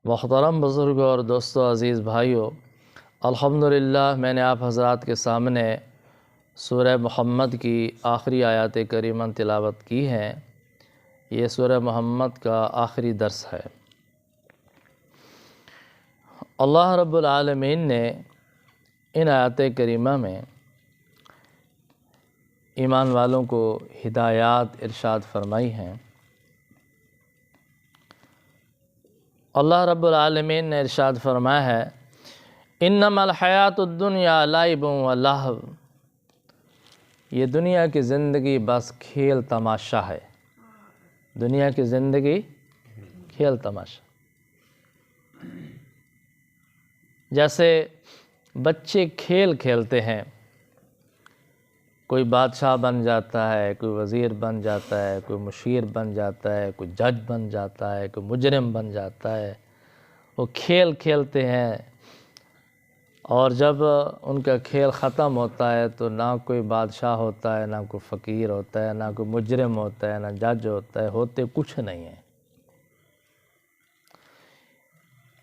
محترم بزرگوں اور دوستو عزیز بھائیوں، الحمدللہ میں نے آپ حضرات کے سامنے سورہ محمد کی آخری آیات کریمہ تلاوت کی ہیں۔ یہ سورہ محمد کا آخری درس ہے۔ اللہ رب العالمین نے ان آیات کریمہ میں ایمان والوں کو ہدایات ارشاد فرمائی ہیں۔ اللہ رب العالمین نے ارشاد فرمایا ہے، انما الحیات الدنیا لعب و لہو، یہ دنیا کی زندگی بس کھیل تماشا ہے۔ دنیا کی زندگی کھیل تماشا، جیسے بچے کھیل کھیلتے ہیں، کوئی بادشاہ بن جاتا ہے، کوئی وزیر بن جاتا ہے، کوئی مشیر بن جاتا ہے، کوئی جج بن جاتا ہے، کوئی مجرم بن جاتا ہے۔ وہ کھیل کھیلتے ہیں، اور جب ان کا کھیل ختم ہوتا ہے تو نہ کوئی بادشاہ ہوتا ہے، نہ کوئی فقیر ہوتا ہے، نہ کوئی مجرم ہوتا ہے، نہ جج ہوتا ہے، ہوتے کچھ نہیں ہیں۔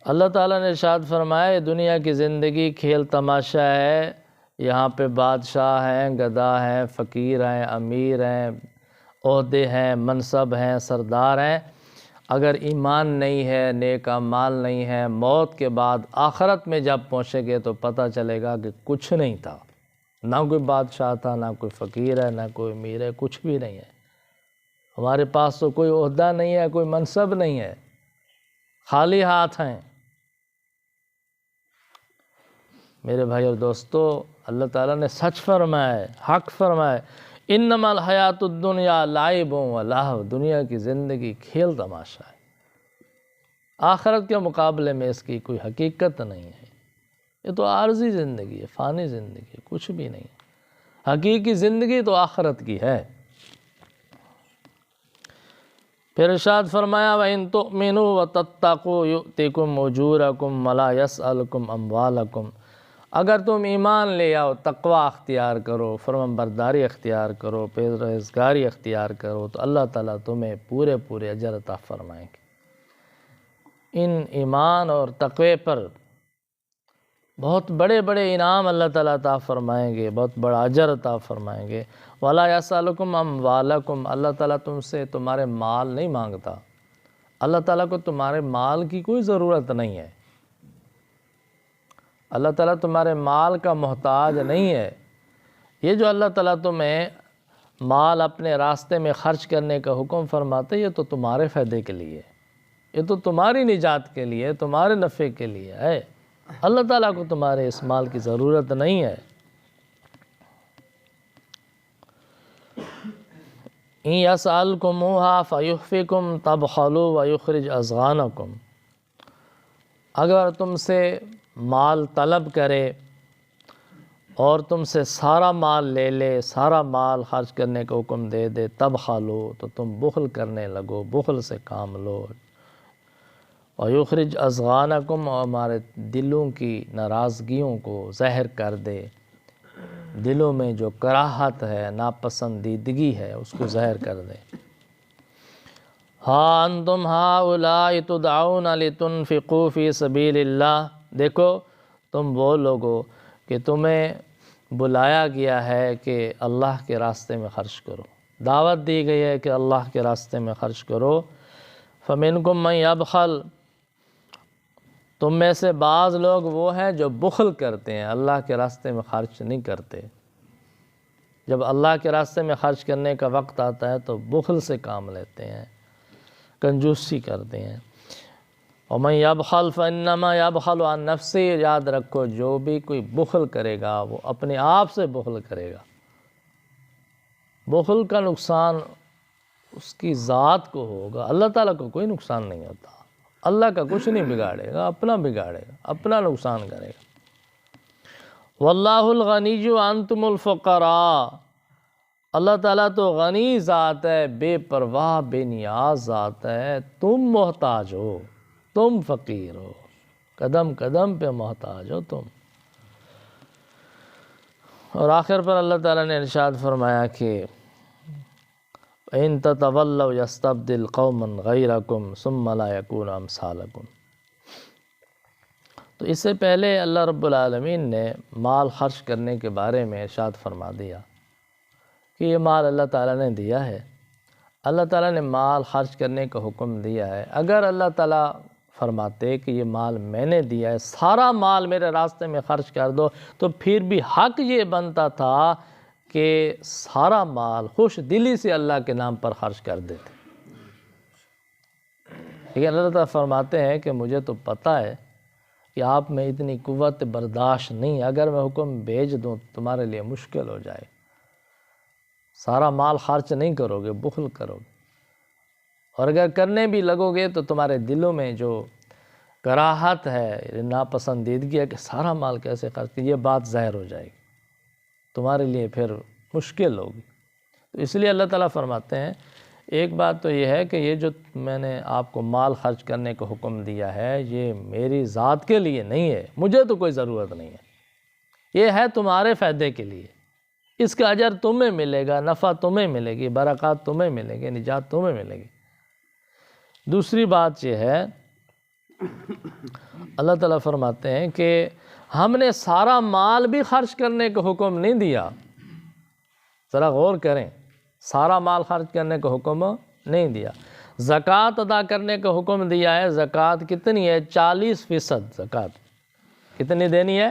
اللہ تعالیٰ نے ارشاد فرمایا، یہ دنیا کی زندگی کھیل تماشا ہے۔ یہاں پہ بادشاہ ہیں، گدا ہیں، فقیر ہیں، امیر ہیں، عہدے ہیں، منصب ہیں، سردار ہیں۔ اگر ایمان نہیں ہے، نیک اعمال نہیں ہے، موت کے بعد آخرت میں جب پہنچے گے تو پتہ چلے گا کہ کچھ نہیں تھا، نہ کوئی بادشاہ تھا، نہ کوئی فقیر ہے، نہ کوئی امیر ہے، کچھ بھی نہیں ہے۔ ہمارے پاس تو کوئی عہدہ نہیں ہے، کوئی منصب نہیں ہے، خالی ہاتھ ہیں۔ میرے بھائی اور دوستو، اللہ تعالیٰ نے سچ فرمایا ہے، حق فرمایا ہے، انما الحیات الدنیا لعب و لہو، دنیا کی زندگی کھیل تماشا ہے۔ آخرت کے مقابلے میں اس کی کوئی حقیقت نہیں ہے۔ یہ تو عارضی زندگی ہے، فانی زندگی ہے، کچھ بھی نہیں ہے۔ حقیقی زندگی تو آخرت کی ہے۔ پھر ارشاد فرمایا، وَإِن تُؤْمِنُوا وَتَتَّقُوا يُؤْتِكُمْ أُجُورَكُمْ وَلَا يَسْأَلْكُمْ أَمْوَالَكُمْ، اگر تم ایمان لے آؤ، تقوی اختیار کرو، فرمان برداری اختیار کرو، پرہیزگاری اختیار کرو، تو اللہ تعالیٰ تمہیں پورے اجر عطا فرمائیں گے۔ ان ایمان اور تقوی پر بہت بڑے انعام اللہ تعالیٰ عطا فرمائیں گے، بہت بڑا اجر عطا فرمائیں گے۔ وَلَا يَسْأَلُكُمْ أَمْوَالَكُمْ، اللہ تعالیٰ تم سے تمہارے مال نہیں مانگتا۔ اللہ تعالیٰ کو تمہارے مال کی کوئی ضرورت نہیں ہے۔ اللہ تعالیٰ تمہارے مال کا محتاج نہیں ہے۔ یہ جو اللہ تعالیٰ تمہیں مال اپنے راستے میں خرچ کرنے کا حکم فرماتے، یہ تو تمہارے فائدے کے لیے، یہ تو تمہاری نجات کے لیے، تمہارے نفع کے لیے ہے۔ اللہ تعالیٰ کو تمہارے اس مال کی ضرورت نہیں ہے۔ إِن يَسْأَلْكُمُوهَا فَيُحْفِكُمْ تَبْخَلُوا وَيُخْرِجْ أَضْغَانَكُمْ، اگر تم سے مال طلب کرے اور تم سے سارا مال لے لے، سارا مال خرچ کرنے کا حکم دے دے، تبخلو، تو تم بخل کرنے لگو، بخل سے کام لو۔ وَيُخْرِجْ أَضْغَانَكُمْ، اور ہمارے دلوں کی ناراضگیوں کو ظاہر کر دے، دلوں میں جو کراہت ہے، ناپسندیدگی ہے، اس کو ظاہر کر دے۔ ہاں انتم ہؤلاء تدعون لتنفقوا فی سبیل اللہ، دیکھو تم وہ لوگو کہ تمہیں بلایا گیا ہے کہ اللہ کے راستے میں خرچ کرو، دعوت دی گئی ہے کہ اللہ کے راستے میں خرچ کرو۔ فمنکم من یبخل، تم میں سے بعض لوگ وہ ہیں جو بخل کرتے ہیں، اللہ کے راستے میں خرچ نہیں کرتے۔ جب اللہ کے راستے میں خرچ کرنے کا وقت آتا ہے تو بخل سے کام لیتے ہیں، کنجوسی کرتے ہیں۔ وَمَن يَبْخَلْ فَإِنَّمَا يَبْخَلُ عَن نَفْسِهِ، یاد رکھو جو بھی کوئی بخل کرے گا وہ اپنے آپ سے بخل کرے گا۔ بخل کا نقصان اس کی ذات کو ہوگا، اللہ تعالیٰ کو کوئی نقصان نہیں ہوتا۔ اللہ کا کچھ نہیں بگاڑے گا، اپنا بگاڑے گا، اپنا نقصان کرے گا۔ وَاللَّهُ الْغَنِيُّ وَأَنْتُمُ الْفُقَرَاءُ، اللہ تعالیٰ تو غنی ذات ہے، بے پرواہ بے نیاز ذات ہے، تم محتاج ہو، تم فقیر ہو، قدم قدم پہ محتاج ہو تم۔ اور آخر پر اللہ تعالیٰ نے ارشاد فرمایا کہ إِن تَتَوَلَّوْا يَسْتَبْدِلْ قَوْمًا غَيْرَكُمْ ثُمَّ لَا يَكُونُوا أَمْثَالَكُمْ، تو اس سے پہلے اللہ رب العالمین نے مال خرچ کرنے کے بارے میں ارشاد فرما دیا کہ یہ مال اللہ تعالیٰ نے دیا ہے، اللہ تعالیٰ نے مال خرچ کرنے کا حکم دیا ہے۔ اگر اللہ تعالیٰ فرماتے کہ یہ مال میں نے دیا ہے، سارا مال میرے راستے میں خرچ کر دو، تو پھر بھی حق یہ بنتا تھا کہ سارا مال خوش دلی سے اللہ کے نام پر خرچ کر دیتے۔ لیکن اللہ تعالیٰ فرماتے ہیں کہ مجھے تو پتہ ہے کہ آپ میں اتنی قوت برداشت نہیں، اگر میں حکم بھیج دوں تمہارے لیے مشکل ہو جائے، سارا مال خرچ نہیں کرو گے، بخل کرو گے، اور اگر کرنے بھی لگو گے تو تمہارے دلوں میں جو کراہت ہے، ناپسندیدگی ہے کہ سارا مال کیسے خرچ یہ بات ظاہر ہو جائے گی، تمہارے لیے پھر مشکل ہوگی۔ تو اس لیے اللہ تعالیٰ فرماتے ہیں ایک بات تو یہ ہے کہ یہ جو میں نے آپ کو مال خرچ کرنے کا حکم دیا ہے یہ میری ذات کے لیے نہیں ہے، مجھے تو کوئی ضرورت نہیں ہے، یہ ہے تمہارے فائدے کے لیے، اس کا اجر تمہیں ملے گا، نفع تمہیں ملے گی، برکات تمہیں ملے گی، نجات تمہیں ملے گی۔ دوسری بات یہ ہے اللہ تعالیٰ فرماتے ہیں کہ ہم نے سارا مال بھی خرچ کرنے کا حکم نہیں دیا، ذرا غور کریں، سارا مال خرچ کرنے کا حکم نہیں دیا۔ زکوٰۃ ادا کرنے کا حکم دیا ہے، زکوٰۃ کتنی ہے؟ 40%۔ زکوٰۃ کتنی دینی ہے؟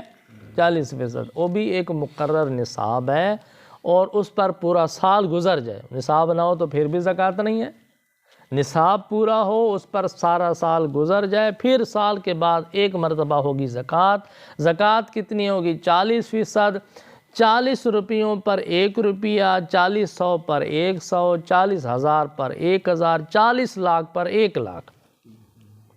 40%۔ وہ بھی ایک مقرر نصاب ہے، اور اس پر پورا سال گزر جائے، نصاب نہ ہو تو پھر بھی زکوٰۃ نہیں ہے، نصاب پورا ہو اس پر سارا سال گزر جائے، پھر سال کے بعد ایک مرتبہ ہوگی زکوٰۃ۔ زکوٰۃ کتنی ہوگی؟ 40%۔ 40 روپیوں پر 1 روپیہ، 40 پر 100، 40,000 پر 1,000، 40 لاکھ پر 1 لاکھ۔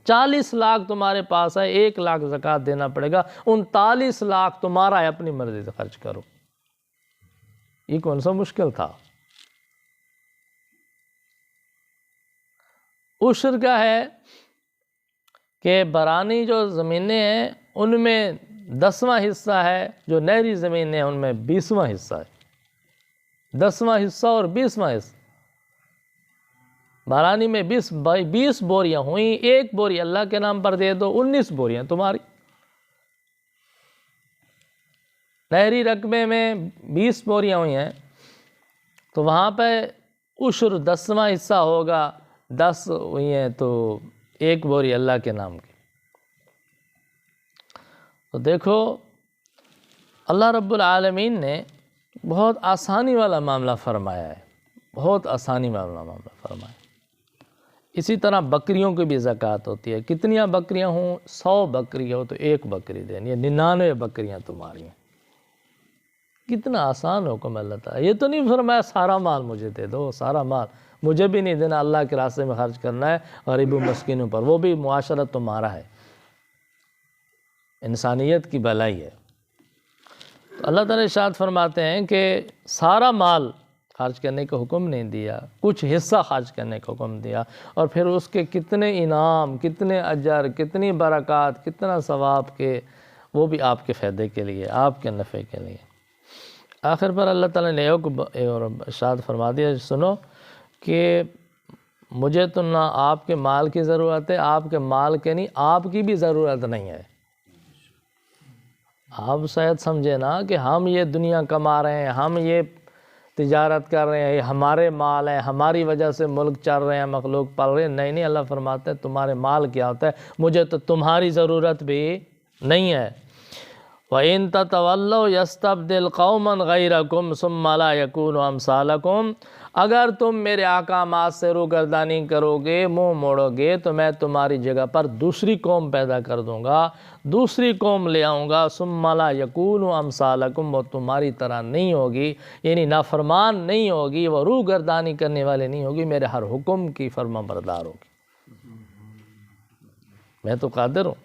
40 لاکھ تمہارے پاس ہے، 1 لاکھ زکوٰۃ دینا پڑے گا، 39 لاکھ تمہارا ہے، اپنی مرضی سے خرچ کرو۔ یہ کون سا مشکل تھا؟ عشر کا ہے کہ برانی جو زمینیں ہیں ان میں 10واں حصہ ہے، جو نہری زمینیں ہیں ان میں 20واں حصہ ہے، 10واں حصہ اور 20واں حصہ۔ برانی میں 20 بوریاں ہوئیں، 1 بوری اللہ کے نام پر دے دو، 19 بوریاں تمہاری۔ نہری رقبے میں 20 بوریاں ہوئی ہیں تو وہاں پہ عشر 10واں حصہ ہوگا، 10 ہوئی ہیں تو 1 بوری اللہ کے نام کی۔ تو دیکھو اللہ رب العالمین نے بہت آسانی والا معاملہ فرمایا ہے، بہت آسانی والا معاملہ فرمایا ہے۔ اسی طرح بکریوں کی بھی زکوٰۃ ہوتی ہے، کتنیاں بکریاں ہوں؟ 100 بکری ہو تو 1 بکری دینی ہے، 99 بکریاں تمہاری ہیں۔ کتنا آسان حکم اللہ تعالیٰ، یہ تو نہیں فرمایا سارا مال مجھے دے دو، سارا مال مجھے بھی نہیں دینا، اللہ کے راستے میں خرچ کرنا ہے غریبوں مسکینوں پر، وہ بھی معاشرت تمہارا ہے، انسانیت کی بھلائی ہے۔ تو اللہ تعالیٰ ارشاد فرماتے ہیں کہ سارا مال خرچ کرنے کا حکم نہیں دیا، کچھ حصہ خرچ کرنے کا حکم دیا، اور پھر اس کے کتنے انعام، کتنے اجر، کتنی برکات، کتنا ثواب کے، وہ بھی آپ کے فائدے کے لیے، آپ کے نفع کے لیے۔ آخر پر اللہ تعالیٰ نے ارشاد فرما دیا، سنو کہ مجھے تو نہ آپ کے مال کی ضرورت ہے، آپ کے مال کے نہیں، آپ کی بھی ضرورت نہیں ہے۔ آپ شاید سمجھے نا کہ ہم یہ دنیا کما رہے ہیں، ہم یہ تجارت کر رہے ہیں، یہ ہمارے مال ہیں، ہماری وجہ سے ملک چل رہے ہیں، مخلوق پل رہے ہیں۔ نہیں، اللہ فرماتے ہیں تمہارے مال کیا ہوتا ہے، مجھے تو تمہاری ضرورت بھی نہیں ہے۔ وَإِن تَتَوَلَّوْا يَسْتَبْدِلْ قَوْمًا غَيْرَكُمْ ثُمَّ لَا يَكُونُوا أَمْثَالَكُمْ، اگر تم میرے احکامات سے روگردانی کرو گے، منہ موڑو گے، تو میں تمہاری جگہ پر دوسری قوم پیدا کر دوں گا، دوسری قوم لے آؤں گا، ثُمَّ لَا يَكُونُوا أَمْثَالَكُمْ، وہ تمہاری طرح نہیں ہوگی، یعنی نافرمان نہیں ہوگی، وہ روگردانی کرنے والے نہیں ہوگی، میرے ہر حکم کی فرما بردار ہوگی۔ میں تو قادر ہوں،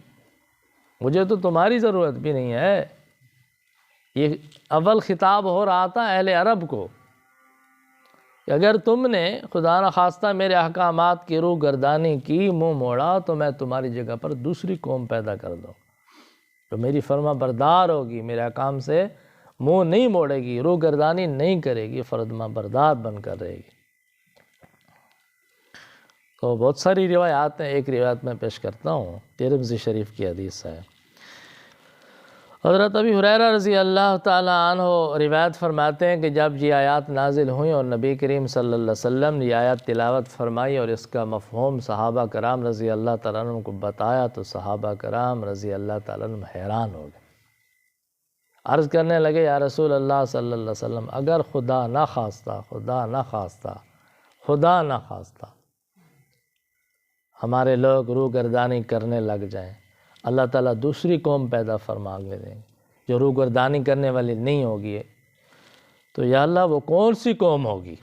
مجھے تو تمہاری ضرورت بھی نہیں ہے۔ یہ اول خطاب ہو رہا تھا اہل عرب کو کہ اگر تم نے خدا نخواستہ میرے احکامات کی روگردانی کی، منہ موڑا، تو میں تمہاری جگہ پر دوسری قوم پیدا کر دوں جو میری فرما بردار ہوگی، میرے احکام سے منہ نہیں موڑے گی، روگردانی نہیں کرے گی، فرما بردار بن کر رہے گی۔ تو بہت ساری روایات ہیں، ایک روایت میں پیش کرتا ہوں، ترمذی شریف کی حدیث ہے حضرت ابی ہریرہ رضی اللہ تعالیٰ عنہ روایت فرماتے ہیں کہ جب یہ آیات نازل ہوئیں اور نبی کریم صلی اللہ علیہ وسلم نے یہ آیات تلاوت فرمائی اور اس کا مفہوم صحابہ کرام رضی اللہ تعالیٰ عنہ کو بتایا تو صحابہ کرام رضی اللہ تعالیٰ عنہ حیران ہو گئے، عرض کرنے لگے یا رسول اللہ صلی اللہ علیہ وسلم اگر خدا نہ خواستہ ہمارے لوگ روگردانی کرنے لگ جائیں، اللہ تعالیٰ دوسری قوم پیدا فرما لے دیں گے جو روگردانی کرنے والی نہیں ہوگی، تو یا اللہ وہ کون سی قوم ہوگی؟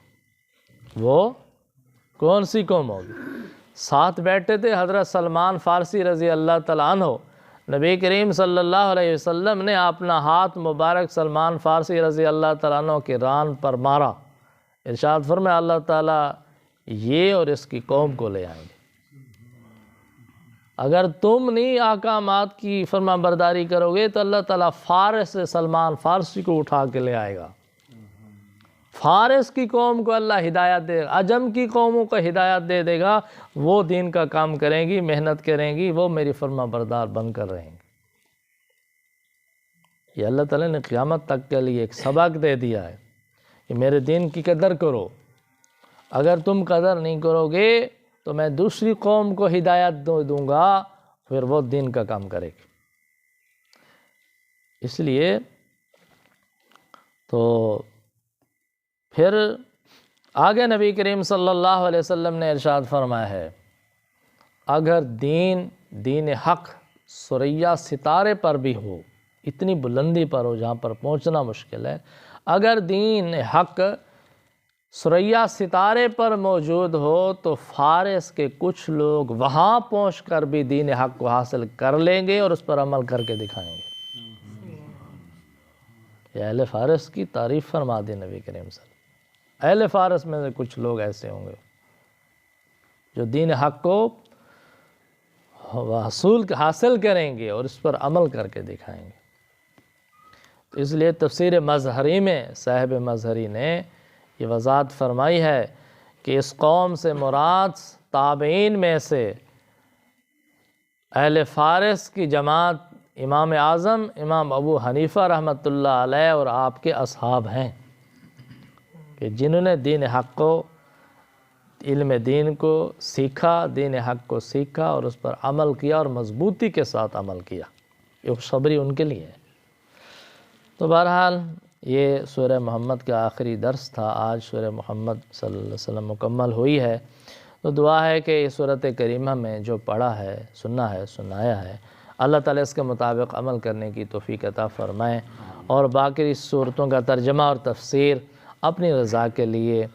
ساتھ بیٹھے تھے حضرت سلمان فارسی رضی اللہ تعالیٰ عنہ۔ نبی کریم صلی اللہ علیہ وسلم نے اپنا ہاتھ مبارک سلمان فارسی رضی اللہ تعالیٰ عنہ کے ران پر مارا، ارشاد فرمایا اللہ تعالیٰ یہ اور اس کی قوم کو لے آئیں گے، اگر تم نہیں احکامات کی فرما برداری کرو گے تو اللہ تعالیٰ فارس سے سلمان فارسی کو اٹھا کے لے آئے گا، فارس کی قوم کو اللہ ہدایت دے گا، عجم کی قوموں کو ہدایت دے دے گا، وہ دین کا کام کریں گی، محنت کریں گی، وہ میری فرما بردار بن کر رہیں گے۔ یہ اللہ تعالیٰ نے قیامت تک کے لیے ایک سبق دے دیا ہے کہ میرے دین کی قدر کرو، اگر تم قدر نہیں کرو گے تو میں دوسری قوم کو ہدایت دوں گا، پھر وہ دین کا کام کرے گی۔ اس لیے تو پھر آگے نبی کریم صلی اللہ علیہ وسلم نے ارشاد فرمایا ہے اگر دین حق ثریا ستارے پر بھی ہو، اتنی بلندی پر ہو جہاں پر پہنچنا مشکل ہے، اگر دین حق ثریا ستارے پر موجود ہو تو فارس کے کچھ لوگ وہاں پہنچ کر بھی دین حق کو حاصل کر لیں گے اور اس پر عمل کر کے دکھائیں گے۔ یہ اہل فارس کی تعریف فرما دی نبی کریم صلی اللہ علیہ وسلم۔ اہل فارس میں سے کچھ لوگ ایسے ہوں گے جو دین حق کو حاصل کریں گے اور اس پر عمل کر کے دکھائیں گے۔ اس لیے تفسیر مظہری میں صاحب مظہری نے یہ وضاحت فرمائی ہے کہ اس قوم سے مراد تابعین میں سے اہل فارس کی جماعت امام اعظم امام ابو حنیفہ رحمۃ اللہ علیہ اور آپ کے اصحاب ہیں کہ جنہوں نے دین حق کو، علم دین کو سیکھا، دین حق کو سیکھا اور اس پر عمل کیا اور مضبوطی کے ساتھ عمل کیا، یہ خوشخبری ان کے لیے ہے۔ تو بہرحال یہ سورہ محمد کا آخری درس تھا، آج سورہ محمد صلی اللہ علیہ وسلم مکمل ہوئی ہے۔ تو دعا ہے کہ اس سورۃ کریمہ میں جو پڑھا ہے، سنا ہے، سنایا ہے، اللہ تعالیٰ اس کے مطابق عمل کرنے کی توفیق عطا فرمائے اور باقی صورتوں کا ترجمہ اور تفسیر اپنی رضا کے لیے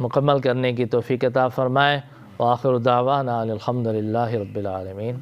مکمل کرنے کی توفیق عطا فرمائے۔ وآخر دعوانا الحمد للہ رب العالمین۔